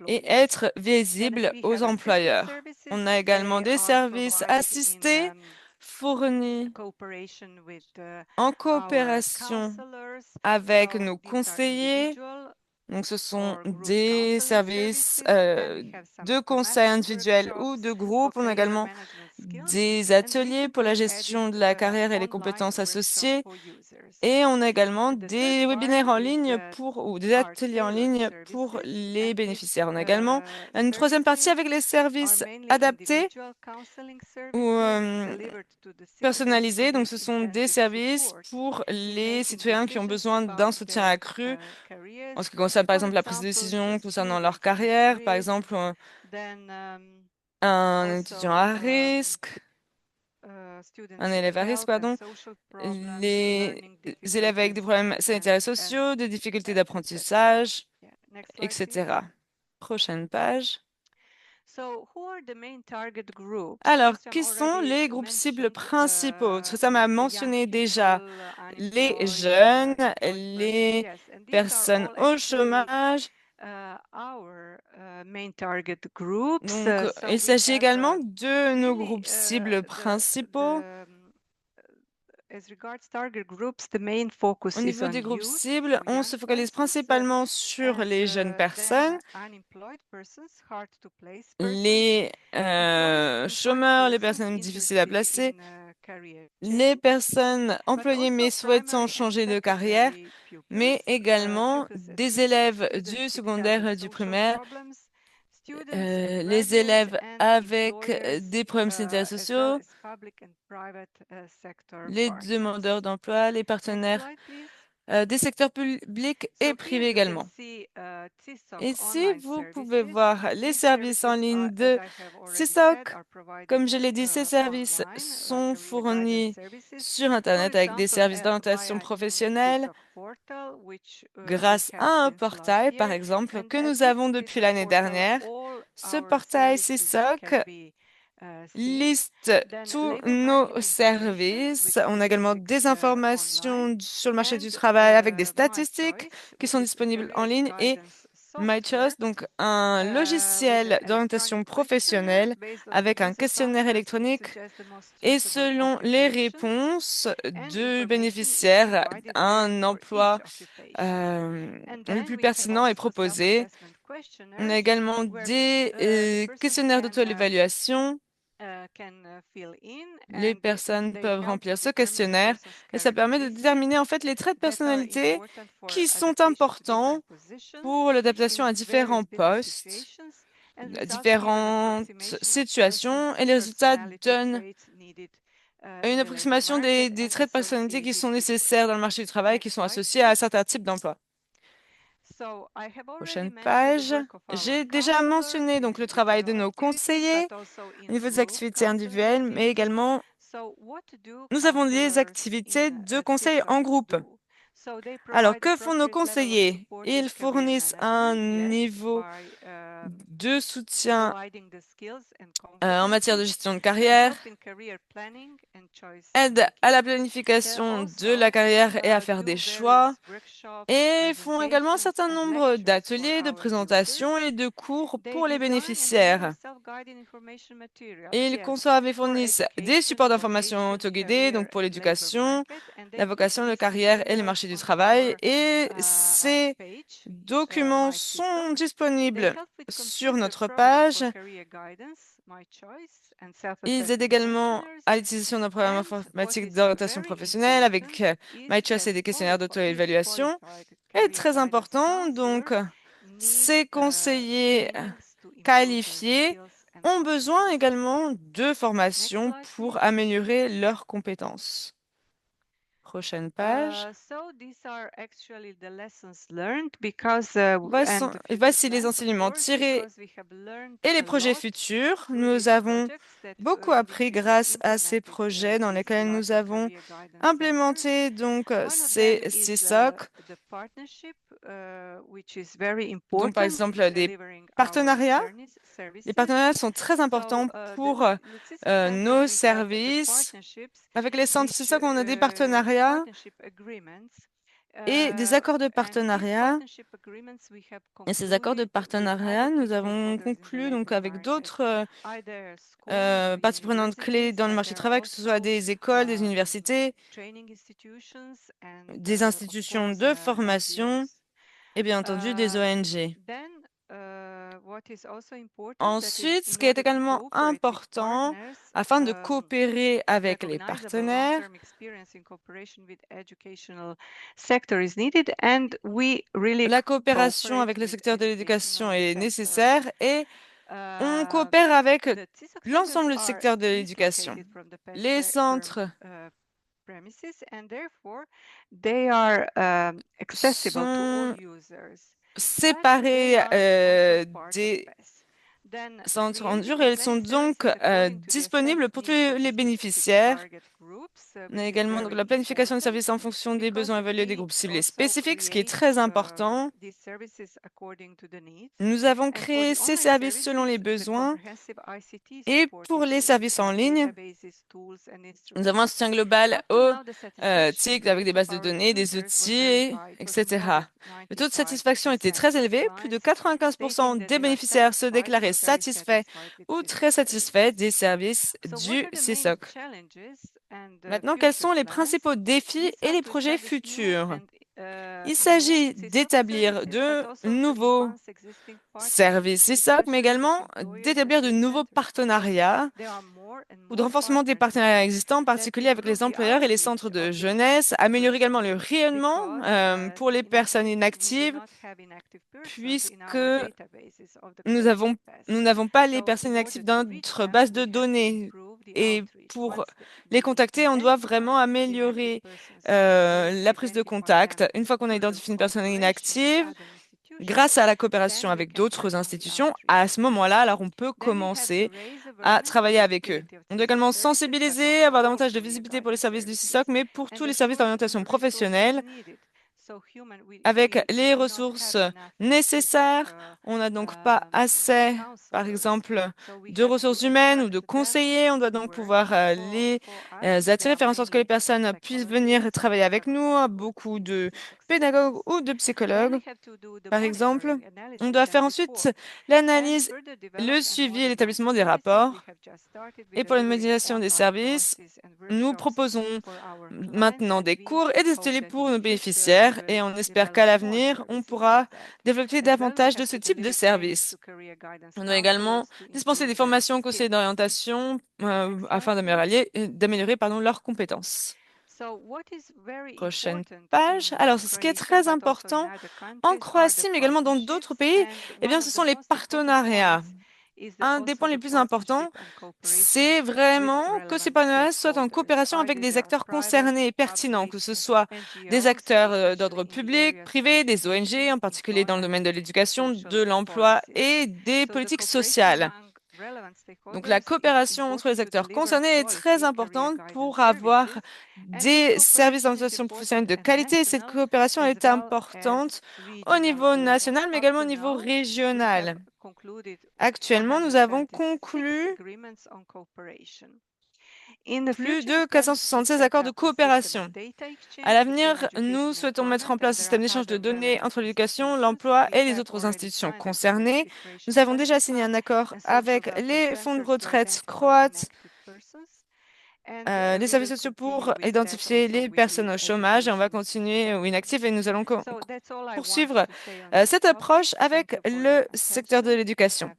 et être visibles aux employeurs. On a également des services assistés fournis en coopération avec nos conseillers. Donc, ce sont des services de conseil individuel ou de groupe. On a également des ateliers pour la gestion de la carrière et les compétences associées. Et on a également des webinaires en ligne ou des ateliers en ligne pour les bénéficiaires. On a également une troisième partie avec les services adaptés ou personnalisés. Donc, ce sont des services pour les citoyens qui ont besoin d'un soutien accru en ce qui concerne, par exemple, la prise de décision concernant leur carrière, par exemple, un étudiant à risque, un élève à risque, pardon, les élèves avec des problèmes sanitaires et sociaux, des difficultés d'apprentissage, etc. Prochaine page. Alors, qui sont les groupes cibles principaux? Ça m'a mentionné déjà les jeunes, les personnes au chômage. Donc, il s'agit également de nos groupes cibles principaux. Au niveau des groupes cibles, on se focalise principalement sur les jeunes personnes, les chômeurs, les personnes difficiles à placer, les personnes employées mais souhaitant changer de carrière, mais également des élèves du secondaire et du primaire, les élèves avec des problèmes sanitaires et sociaux, les demandeurs d'emploi, les partenaires des secteurs publics et privés également. Ici, vous pouvez voir les services en ligne de CISOC. Comme je l'ai dit, ces services sont fournis sur Internet avec des services d'orientation professionnelle grâce à un portail, par exemple, que nous avons depuis l'année dernière. Ce portail CISOC liste tous nos services. On a également des informations sur le marché du travail avec des statistiques qui sont disponibles en ligne et MyChoice, donc un logiciel d'orientation professionnelle avec un questionnaire électronique et selon les réponses de bénéficiaires, un emploi le plus pertinent est proposé. On a également des questionnaires d'auto-évaluation. Les personnes peuvent remplir ce questionnaire et ça permet de déterminer en fait les traits de personnalité qui sont importants pour l'adaptation à différents postes, à différentes situations et les résultats donnent une approximation des traits de personnalité qui sont nécessaires dans le marché du travail qui sont associés à certains types d'emplois. Prochaine page. J'ai déjà mentionné donc le travail de nos conseillers au niveau des activités individuelles, mais également nous avons des activités de conseil en groupe. Alors, que font nos conseillers? Ils fournissent un niveau de soutien en matière de gestion de carrière, aide à la planification de la carrière et à faire des choix, et font également un certain nombre d'ateliers, de présentations et de cours pour les bénéficiaires. Ils conçoivent et fournissent des supports d'information autoguidés, donc pour l'éducation, la vocation de carrière et le marché du travail. Et ces documents sont disponibles sur notre page. Ils aident également à l'utilisation d'un programme informatique d'orientation professionnelle avec MyChoice et des questionnaires d'auto-évaluation. Et très important, donc, ces conseillers qualifiés ont besoin également de formation pour améliorer leurs compétences. Prochaine page. Voici les enseignements tirés et les projets futurs. Nous avons beaucoup appris grâce à ces projets dans lesquels nous avons implémenté donc ces CISOC. Donc, par exemple, des partenariats. Les partenariats sont très importants pour nos services. Avec les centres CISOC, on a des partenariats et des accords de partenariat. Et ces accords de partenariat, nous avons conclu donc avec d'autres parties prenantes clés dans le marché du travail, que ce soit des écoles, des universités, des institutions de formation et bien entendu des ONG. Ensuite, ce qui est également important, afin de coopérer avec les partenaires, la coopération avec le secteur de l'éducation est nécessaire et on coopère avec l'ensemble du secteur de l'éducation. Les centres sont séparés des sont rendues et elles sont donc disponibles pour tous les bénéficiaires. On a également donc, la planification des services en fonction des besoins évalués des groupes ciblés spécifiques, ce qui est très important. Nous avons créé ces services selon les besoins et pour les services en ligne, nous avons un soutien global au TIC avec des bases de données, des outils, etc. Le taux de satisfaction était très élevé. Plus de 95% des bénéficiaires se déclaraient satisfaits ou très satisfaits des services du CSOC. Maintenant, quels sont les principaux défis et les projets futurs? Il s'agit d'établir de nouveaux services CSOC, mais également d'établir de nouveaux partenariats ou de renforcement des partenariats existants, en particulier avec les employeurs et les centres de jeunesse, améliorer également le rayonnement pour les personnes inactives, puisque nous n'avons pas les personnes inactives dans notre base de données. Et pour les contacter, on doit vraiment améliorer la prise de contact. Une fois qu'on a identifié une personne inactive, grâce à la coopération avec d'autres institutions, à ce moment-là, alors on peut commencer à travailler avec eux. On doit également sensibiliser, avoir davantage de visibilité pour les services du CSOC, mais pour tous les services d'orientation professionnelle, avec les ressources nécessaires. On n'a donc pas assez, par exemple, de ressources humaines ou de conseillers. On doit donc pouvoir les attirer, faire en sorte que les personnes puissent venir travailler avec nous. Beaucoup de pédagogues ou de psychologues, par exemple. On doit faire ensuite l'analyse, le suivi et l'établissement des rapports. Et pour la modélisation des services, nous proposons maintenant des cours et des ateliers pour nos bénéficiaires et on espère qu'à l'avenir, on pourra développer davantage de ce type de services. On doit également dispenser des formations aux conseillers d'orientation afin d'améliorer leurs compétences. Prochaine page. Alors, ce qui est très important en Croatie, mais également dans d'autres pays, eh bien, ce sont les partenariats. Un des points les plus importants, c'est vraiment que ces partenariats soient en coopération avec des acteurs concernés et pertinents, que ce soit des acteurs d'ordre public, privé, des ONG, en particulier dans le domaine de l'éducation, de l'emploi et des politiques sociales. Donc, la coopération entre les acteurs concernés est très importante pour avoir des services d'orientation professionnelle de qualité. Cette coopération est importante au niveau national, mais également au niveau régional. Actuellement, nous avons conclu plus de 476 accords de coopération. À l'avenir, nous souhaitons mettre en place un système d'échange de données entre l'éducation, l'emploi et les autres institutions concernées. Nous avons déjà signé un accord avec les fonds de retraite croates, les services sociaux pour identifier les personnes au chômage et on va continuer ou inactives et nous allons poursuivre cette approche avec le secteur de l'éducation.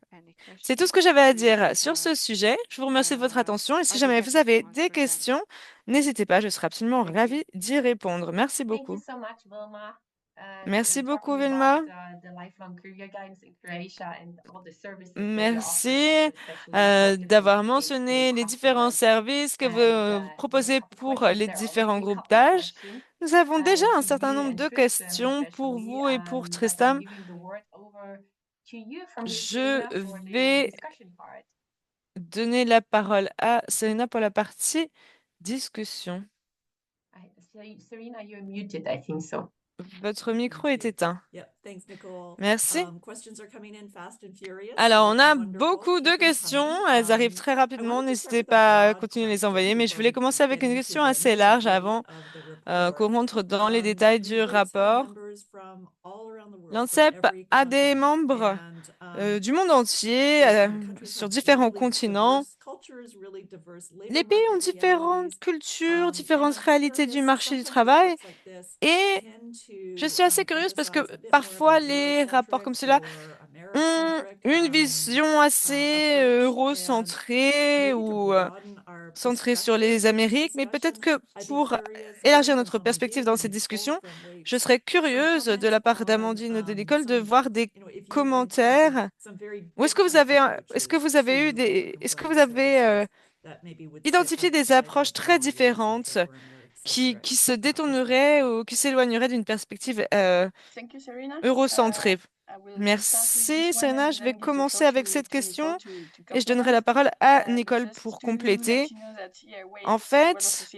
C'est tout ce que j'avais à dire sur ce sujet. Je vous remercie de votre attention et si jamais vous avez des questions, n'hésitez pas, je serai absolument ravie d'y répondre. Merci beaucoup. Merci beaucoup, Vilma. Merci d'avoir mentionné les différents services que vous proposez pour les différents groupes d'âge. Nous avons déjà un certain nombre de questions pour vous et pour Tristan. Je vais donner la parole à Serena pour la partie discussion. Serena, you're muted, I think so. Votre micro est éteint. Merci. Um, Alors, on a beaucoup de questions. Elles arrivent très rapidement. N'hésitez pas à continuer de les envoyer. Mais je voulais commencer avec une question assez large avant qu'on rentre dans les détails du rapport. L'ANSEP a des membres du monde entier, sur différents continents. Les pays ont différentes cultures, différentes réalités du marché du travail. Et je suis assez curieuse parce que parfois les rapports comme cela ont une vision assez eurocentrée ou centrée sur les Amériques, mais peut-être que pour élargir notre perspective dans cette discussion, je serais curieuse de la part d'Amandine de l'école de voir des commentaires. Ou est-ce que vous avez identifié des approches très différentes qui se détourneraient ou qui s'éloigneraient d'une perspective Thank you, Serena. eurocentrée? Merci, Serena. Je vais commencer avec cette question et je donnerai la parole à Nicole pour compléter. En fait,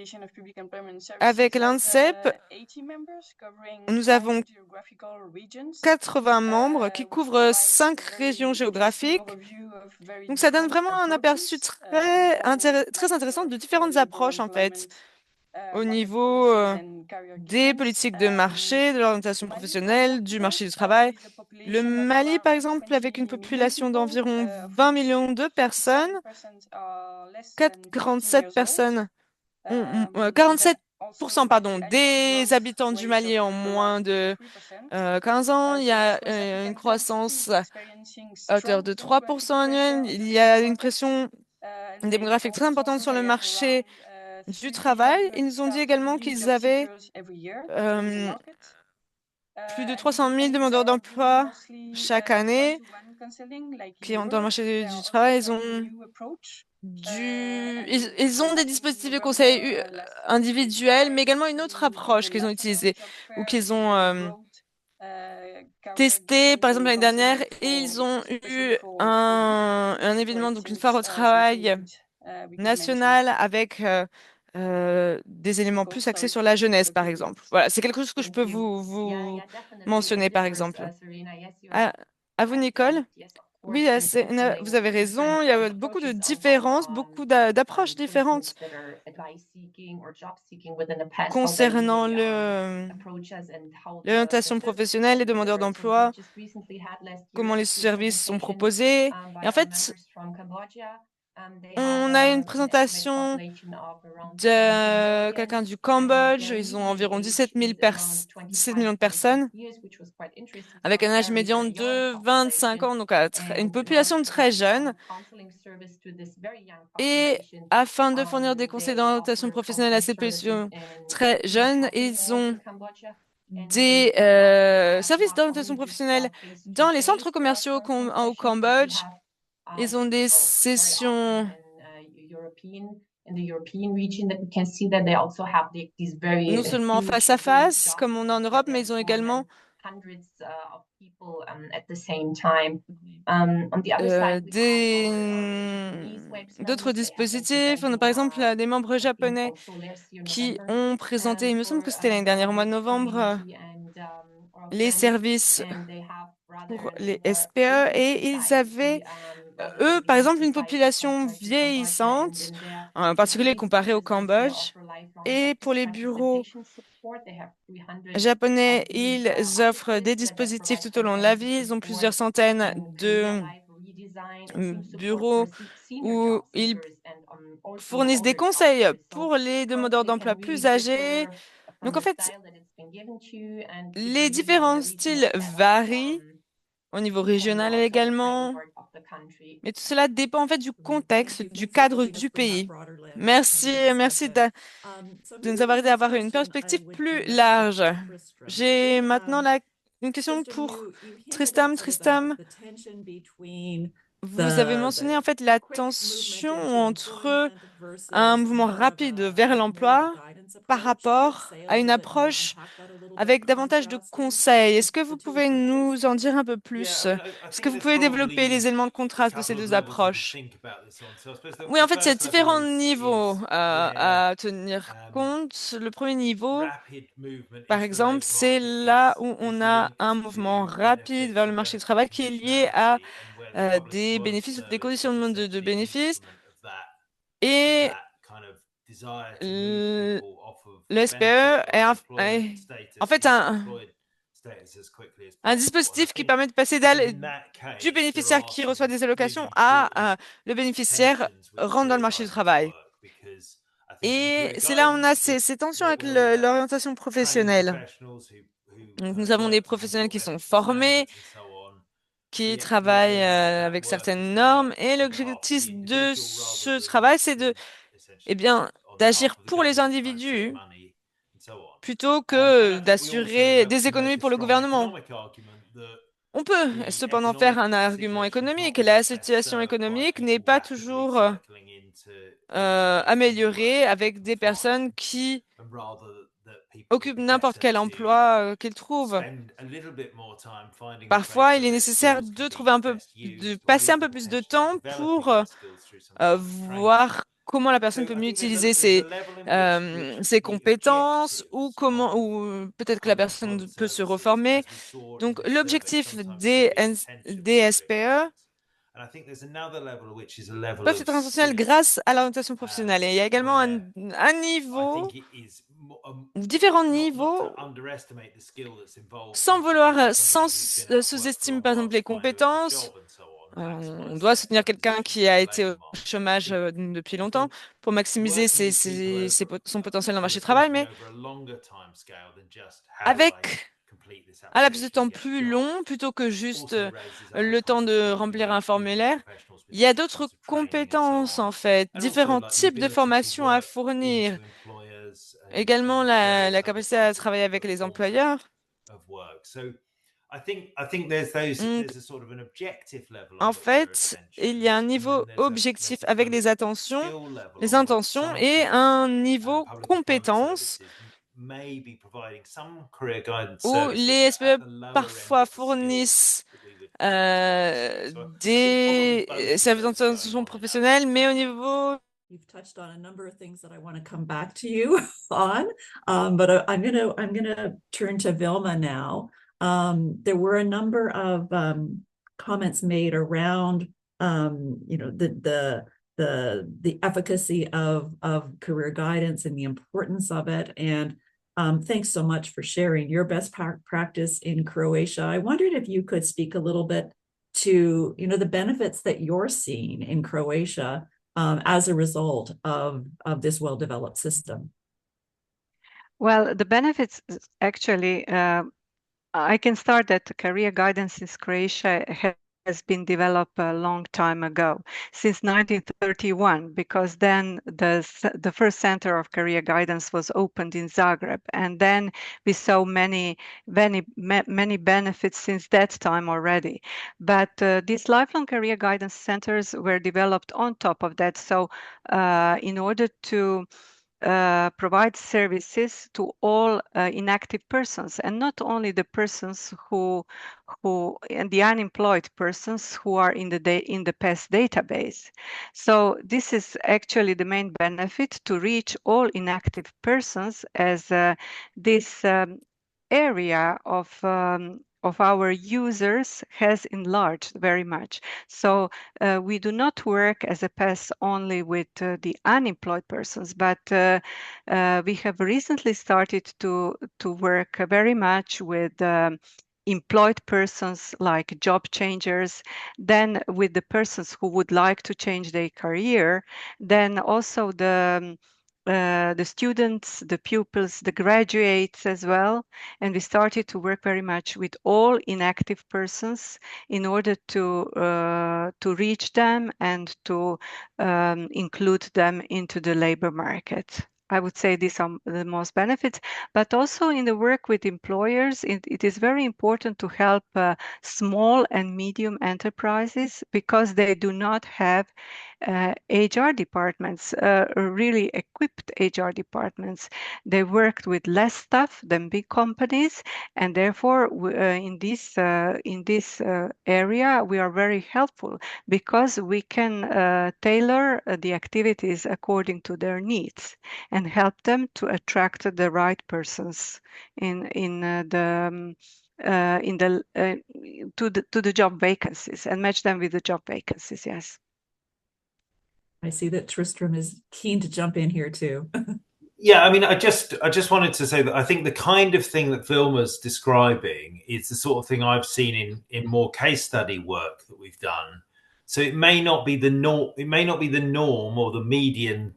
avec l'INSEP, nous avons 80 membres qui couvrent 5 régions géographiques. Donc, ça donne vraiment un aperçu très intéressant de différentes approches, en fait, au niveau des politiques de marché, de l'orientation professionnelle, du marché du travail. Le Mali, par exemple, avec une population d'environ 20 millions de personnes, 47 personnes 47% pardon, des habitants du Mali ont moins de 15 ans. Il y a une croissance à hauteur de 3% annuelle. Il y a une pression démographique très importante sur le marché du travail. Ils nous ont dit également qu'ils avaient euh, plus de 300 000 demandeurs d'emploi chaque année qui ont dans le marché du travail. Ils ont des dispositifs de conseil individuels, mais également une autre approche qu'ils ont utilisée ou qu'ils ont testé, par exemple, l'année dernière, et ils ont eu un événement, donc une foire au travail nationale avec des éléments plus axés sur la jeunesse, par exemple. Voilà, c'est quelque chose que je peux vous mentionner, par exemple. À, à vous, Nicole. Oui, vous avez raison. Il y a beaucoup de différences, beaucoup d'approches différentes concernant l'orientation professionnelle, les demandeurs d'emploi, comment les services sont proposés. Et en fait, on a une présentation de quelqu'un du Cambodge. Ils ont environ 17 millions de personnes avec un âge médian de 25 ans, donc une population très jeune. Et afin de fournir des conseils d'orientation professionnelle à ces populations très jeunes, ils ont des services d'orientation professionnelle dans les centres commerciaux au Cambodge. Ils ont des sessions non seulement face à face, comme on a en Europe, mais ils ont également d'autres dispositifs. On a par exemple des membres japonais qui ont présenté, il me semble que c'était l'année dernière, au mois de novembre, les services pour les SPE et ils avaient, eux, par exemple, une population vieillissante, en particulier comparée au Cambodge. Et pour les bureaux japonais, ils offrent des dispositifs tout au long de la vie. Ils ont plusieurs centaines de bureaux où ils fournissent des conseils pour les demandeurs d'emploi plus âgés. Donc, en fait, les différents styles varient au niveau régional également, mais tout cela dépend en fait du contexte, du cadre du pays. Merci de nous avoir aidé à avoir une perspective plus large. J'ai maintenant une question pour Tristam. Tristam, vous avez mentionné en fait la tension entre un mouvement rapide vers l'emploi par rapport à une approche avec davantage de conseils. Est-ce que vous pouvez nous en dire un peu plus? Est-ce que vous pouvez développer les éléments de contraste de ces deux approches? Oui, en fait, il y a différents niveaux à tenir compte. Le premier niveau, par exemple, c'est là où on a un mouvement rapide vers le marché du travail qui est lié à des bénéfices, des conditions de bénéfices. Et le SPE est en fait un dispositif qui permet de passer du bénéficiaire qui reçoit des allocations à le bénéficiaire rentre dans le marché du travail. Et c'est là où on a ces tensions avec l'orientation professionnelle. Donc, nous avons des professionnels qui sont formés, qui travaillent avec certaines normes, et l'objectif de ce travail, c'est eh bien, d'agir pour les individus plutôt que d'assurer des économies pour le gouvernement. On peut cependant faire un argument économique. La situation économique n'est pas toujours améliorée avec des personnes qui occupent n'importe quel emploi qu'ils trouvent. Parfois, il est nécessaire de passer un peu plus de temps pour voir comment la personne peut mieux utiliser ses compétences ou ou peut-être que la personne peut se reformer. Donc, l'objectif des SPE peuvent être essentiels grâce à l'orientation professionnelle. Et il y a également un niveau, différents niveaux, sans vouloir sous-estimer par exemple les compétences. On doit soutenir quelqu'un qui a été au chômage depuis longtemps pour maximiser son potentiel dans le marché du travail, mais avec un laps de temps plus long, plutôt que juste le temps de remplir un formulaire, il y a d'autres compétences en fait, différents types de formations à fournir. Également la capacité à travailler avec les employeurs. En fait, il y a un niveau objectif avec les intentions et un niveau compétence où les SPE parfois fournissent des services d'orientation professionnelle, mais au niveau. You've touched on a number of things that I want to come back to you on, but I'm gonna turn to Vilma now. There were a number of comments made around the efficacy of career guidance and the importance of it. And thanks so much for sharing your best practice in Croatia. I wondered if you could speak a little bit to the benefits that you're seeing in Croatia as a result of this well-developed system. Well, the benefits actually, I can start that career guidance in Croatia has been developed a long time ago, since 1931, because then the first center of career guidance was opened in Zagreb, and then we saw many benefits since that time already. But these lifelong career guidance centers were developed on top of that. So in order to provide services to all inactive persons, and not only the persons who and the unemployed persons who are in the PES database. So this is actually the main benefit, to reach all inactive persons, as this area of our users has enlarged very much. So we do not work as a PES only with the unemployed persons, but we have recently started to work very much with employed persons, like job changers, then with the persons who would like to change their career, then also the students, the pupils, the graduates as well. And we started to work very much with all inactive persons in order to reach them and to include them into the labor market. I would say these are the most benefits, but also in the work with employers, it is very important to help small and medium enterprises, because they do not have HR departments, really equipped HR departments. They worked with less staff than big companies, and therefore in this area we are very helpful, because we can tailor the activities according to their needs and help them to attract the right persons to the job vacancies, and match them with the job vacancies. Yes. I see that Tristram is keen to jump in here too. Yeah, I mean, I just wanted to say that I think the kind of thing that Vilma's describing is the sort of thing I've seen in more case study work that we've done. So it may not be the norm. It may not be the norm or the median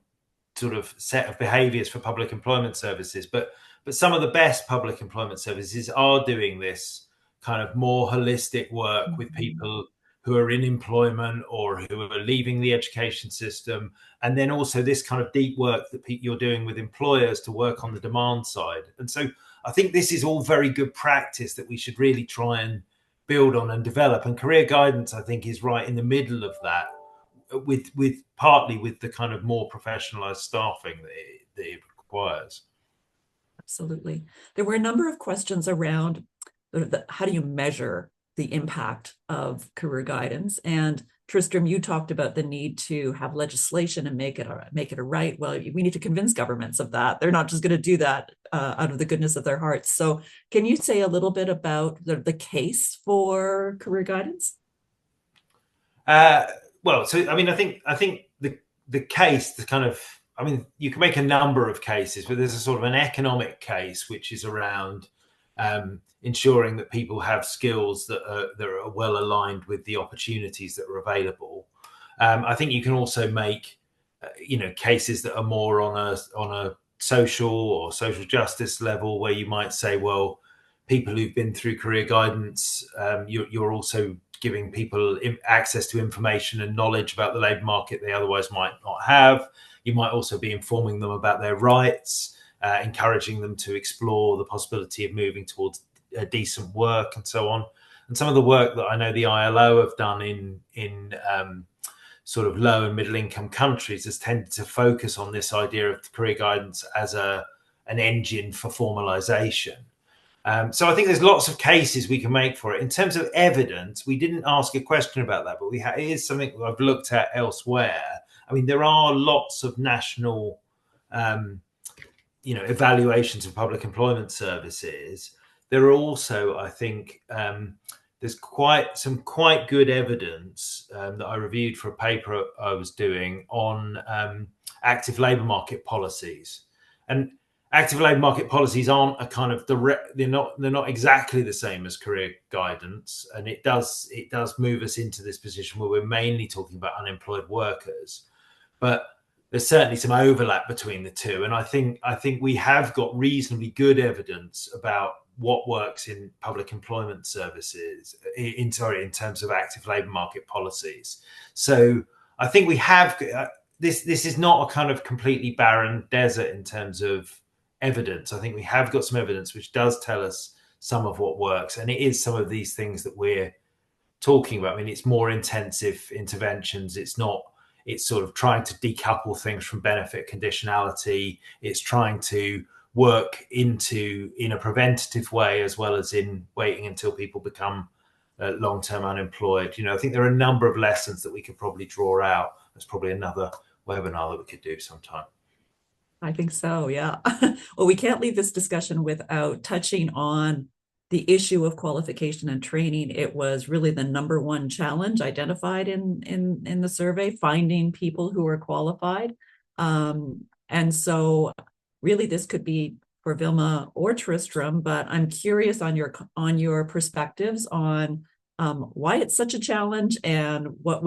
sort of set of behaviours for public employment services, but some of the best public employment services are doing this kind of more holistic work with people who are in employment or who are leaving the education system, and then also this kind of deep work that you're doing with employers to work on the demand side. And so I think this is all very good practice that we should really try and build on and develop. And career guidance, I think, is right in the middle of that, with partly with the kind of more professionalized staffing that it requires. Absolutely. There were a number of questions around how do you measure the impact of career guidance? And Tristram, you talked about the need to have legislation and make it a right. Well, we need to convince governments of that. They're not just going to do that out of the goodness of their hearts. So can you say a little bit about the case for career guidance? Well, so I mean, I think the case, I mean, you can make a number of cases, but there's a sort of an economic case which is around ensuring that people have skills that are well aligned with the opportunities that are available. I think you can also make cases that are more on a social or social justice level, where you might say, well, people who've been through career guidance, you're also giving people access to information and knowledge about the labour market they otherwise might not have. You might also be informing them about their rights, encouraging them to explore the possibility of moving towards decent work and so on. And some of the work that I know the ILO have done in sort of low and middle income countries has tended to focus on this idea of career guidance as an engine for formalization. So I think there's lots of cases we can make for it. In terms of evidence, we didn't ask a question about that, but it is something I've looked at elsewhere. I mean, there are lots of national, evaluations of public employment services. There are also, I think, there's some quite good evidence that I reviewed for a paper I was doing on active labour market policies. And active labour market policies aren't a kind of direct, they're not exactly the same as career guidance, and it does move us into this position where we're mainly talking about unemployed workers, but there's certainly some overlap between the two. And I think we have got reasonably good evidence about what works in public employment services in terms of active labour market policies. So I think we have this is not a kind of completely barren desert in terms of evidence. I think we have got some evidence which does tell us some of what works, and it is some of these things that we're talking about. I mean, it's more intensive interventions. It's sort of trying to decouple things from benefit conditionality. It's trying to work in a preventative way, as well as in waiting until people become long-term unemployed. I think there are a number of lessons that we could probably draw out. There's probably another webinar that we could do sometime. I think so, yeah. Well, we can't leave this discussion without touching on the issue of qualification and training. It was really the number one challenge identified in the survey, finding people who are qualified. And so really this could be for Vilma or Tristram, but I'm curious on your perspectives on why it's such a challenge, and what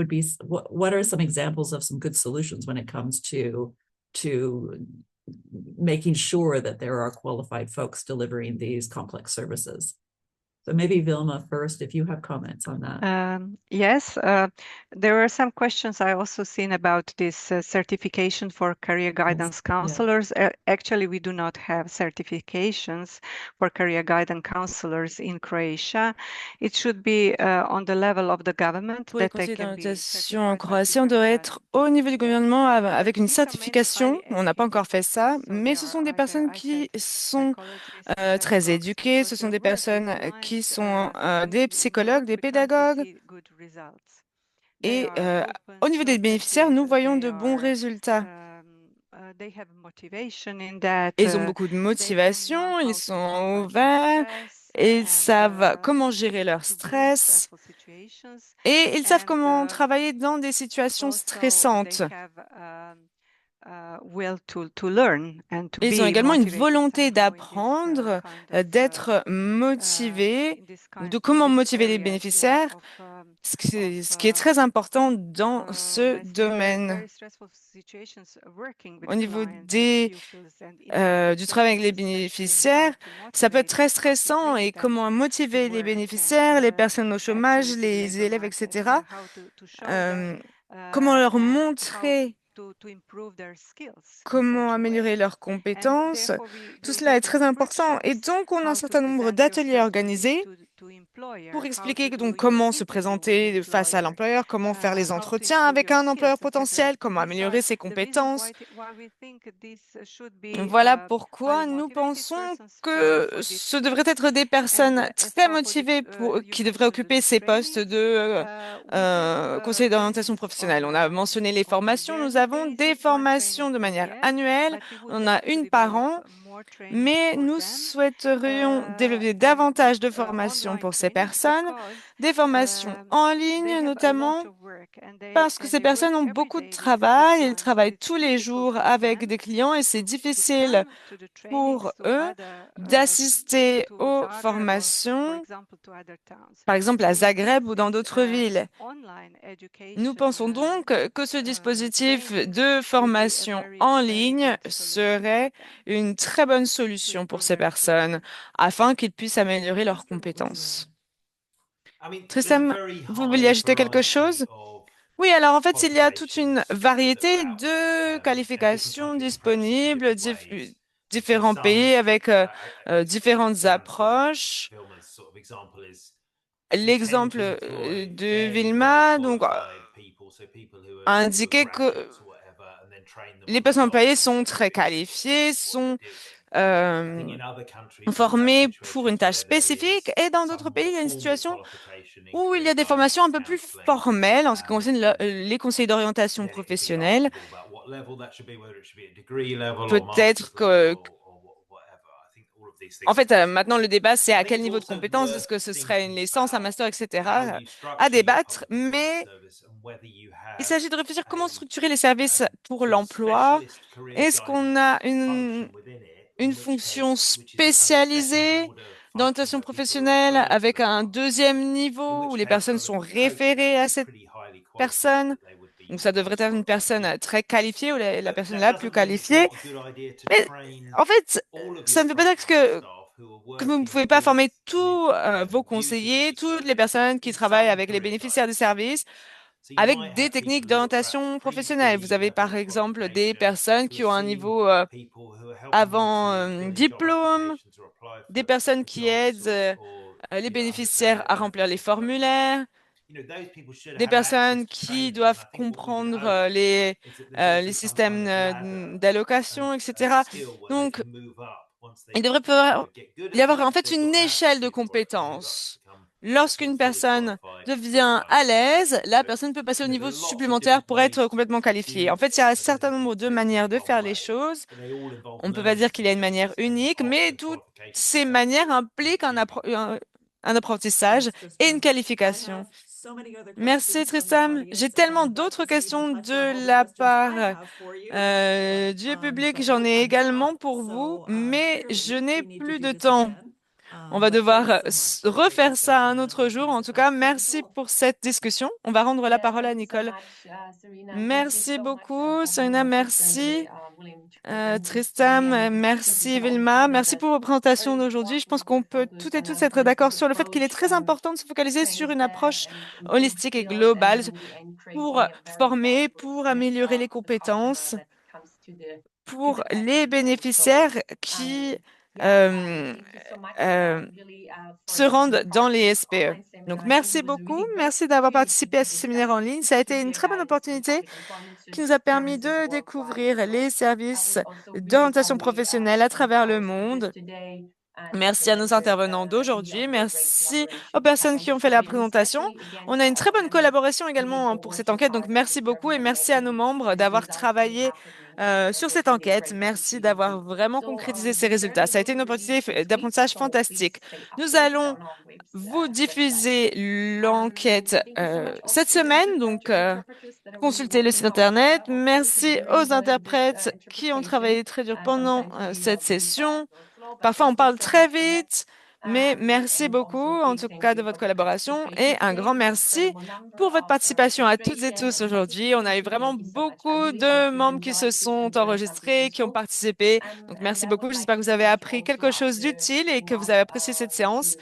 are some examples of some good solutions when it comes to making sure that there are qualified folks delivering these complex services. So maybe Vilma first, if you have comments on that. Yes, there were some questions I also seen about this certification for career guidance counselors. Yeah. Actually, we do not have certifications for career guidance counselors in Croatia. It should be on the level of the government. Pour les conseillers d'orientation en Croatie, on doit être au niveau du gouvernement avec une certification. On n'a pas encore fait ça, mais ce sont des personnes qui sont très éduquées. Ce sont des personnes qui sont des psychologues, des pédagogues. Et au niveau des bénéficiaires, nous voyons de bons résultats. Ils ont beaucoup de motivation, ils sont ouverts, ils savent comment gérer leur stress et ils savent comment travailler dans des situations stressantes. Ils ont également une volonté d'apprendre, d'être motivés, de comment motiver les bénéficiaires, ce qui est très important dans ce domaine. Au niveau du travail avec les bénéficiaires, ça peut être très stressant, et comment motiver les bénéficiaires, les personnes au chômage, les élèves, etc. Comment leur montrer comment améliorer leurs compétences. Tout cela est très important, et donc on a un certain nombre d'ateliers organisés pour expliquer donc comment se présenter face à l'employeur, comment faire les entretiens avec un employeur potentiel, comment améliorer ses compétences. Voilà pourquoi nous pensons que ce devraient être des personnes très motivées qui devraient occuper ces postes de conseiller d'orientation professionnelle. On a mentionné les formations. Nous avons des formations de manière annuelle. On en a une par an. Mais nous souhaiterions développer davantage de formations pour ces personnes, des formations en ligne notamment, parce que ces personnes ont beaucoup de travail, ils travaillent tous les jours avec des clients et c'est difficile pour eux d'assister aux formations, par exemple à Zagreb ou dans d'autres villes. Nous pensons donc que ce dispositif de formation en ligne serait une très bonne solution pour ces personnes afin qu'ils puissent améliorer leurs compétences. Tristan, vous vouliez ajouter quelque chose? Oui, alors en fait, il y a toute une variété de qualifications disponibles, différents pays avec différentes approches. L'exemple de Vilma donc, a indiqué que les personnes employées sont très qualifiées, sont formées pour une tâche spécifique, et dans d'autres pays, il y a une situation où il y a des formations un peu plus formelles en ce qui concerne les conseils d'orientation professionnelle. Peut-être que en fait, maintenant, le débat, c'est à quel niveau de compétence, est-ce que ce serait une licence, un master, etc., à débattre, mais il s'agit de réfléchir comment structurer les services pour l'emploi. Est-ce qu'on a une fonction spécialisée d'orientation professionnelle avec un deuxième niveau où les personnes sont référées à cette personne? Donc, ça devrait être une personne très qualifiée ou la personne la plus qualifiée. Mais en fait, ça ne veut pas dire que vous ne pouvez pas former tous vos conseillers, toutes les personnes qui travaillent avec les bénéficiaires des services, avec des techniques d'orientation professionnelle. Vous avez par exemple des personnes qui ont un niveau avant diplôme, des personnes qui aident les bénéficiaires à remplir les formulaires, des personnes qui doivent comprendre les systèmes d'allocation, etc. Donc, il devrait pouvoir y avoir en fait une échelle de compétences. Lorsqu'une personne devient à l'aise, la personne peut passer au niveau supplémentaire pour être complètement qualifiée. En fait, il y a un certain nombre de manières de faire les choses. On ne peut pas dire qu'il y a une manière unique, mais toutes ces manières impliquent un apprentissage et une qualification. Merci Tristan. J'ai tellement d'autres questions de la part du public. J'en ai également pour vous, mais je n'ai plus de temps. On va devoir refaire ça un autre jour. En tout cas, merci pour cette discussion. On va rendre la parole à Nicole. Merci beaucoup, Serena. Merci. Tristan, merci Vilma, merci pour vos présentations d'aujourd'hui. Je pense qu'on peut toutes et tous être d'accord sur le fait qu'il est très important de se focaliser sur une approche holistique et globale pour former, pour améliorer les compétences, pour les bénéficiaires qui se rendent dans les SPE. Donc, merci beaucoup. Merci d'avoir participé à ce séminaire en ligne. Ça a été une très bonne opportunité qui nous a permis de découvrir les services d'orientation professionnelle à travers le monde. Merci à nos intervenants d'aujourd'hui. Merci aux personnes qui ont fait la présentation. On a une très bonne collaboration également pour cette enquête. Donc, merci beaucoup et merci à nos membres d'avoir travaillé sur cette enquête. Merci d'avoir vraiment concrétisé ces résultats. Ça a été une opportunité d'apprentissage fantastique. Nous allons vous diffuser l'enquête cette semaine. Donc, consultez le site Internet. Merci aux interprètes qui ont travaillé très dur pendant cette session. Parfois, on parle très vite, mais merci beaucoup, en tout cas, de votre collaboration et un grand merci pour votre participation à toutes et tous aujourd'hui. On a eu vraiment beaucoup de membres qui se sont enregistrés, qui ont participé. Donc, merci beaucoup. J'espère que vous avez appris quelque chose d'utile et que vous avez apprécié cette séance.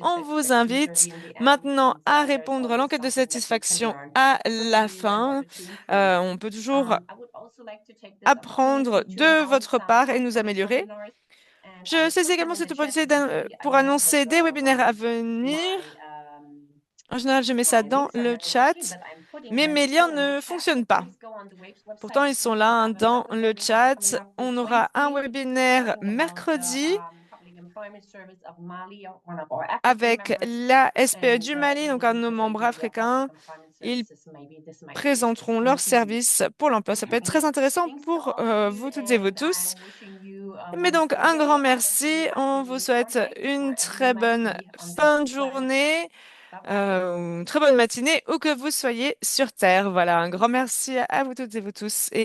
On vous invite maintenant à répondre à l'enquête de satisfaction à la fin. On peut toujours apprendre de votre part et nous améliorer. Je saisis également cette opportunité pour annoncer des webinaires à venir. En général, je mets ça dans le chat, mais mes liens ne fonctionnent pas. Pourtant, ils sont là hein, dans le chat. On aura un webinaire mercredi avec la SPE du Mali, donc un de nos membres africains. Ils présenteront leurs services pour l'emploi. Ça peut être très intéressant pour vous toutes et vous tous. Mais donc, un grand merci. On vous souhaite une très bonne fin de journée, une très bonne matinée, où que vous soyez sur Terre. Voilà, un grand merci à vous toutes et vous tous. Et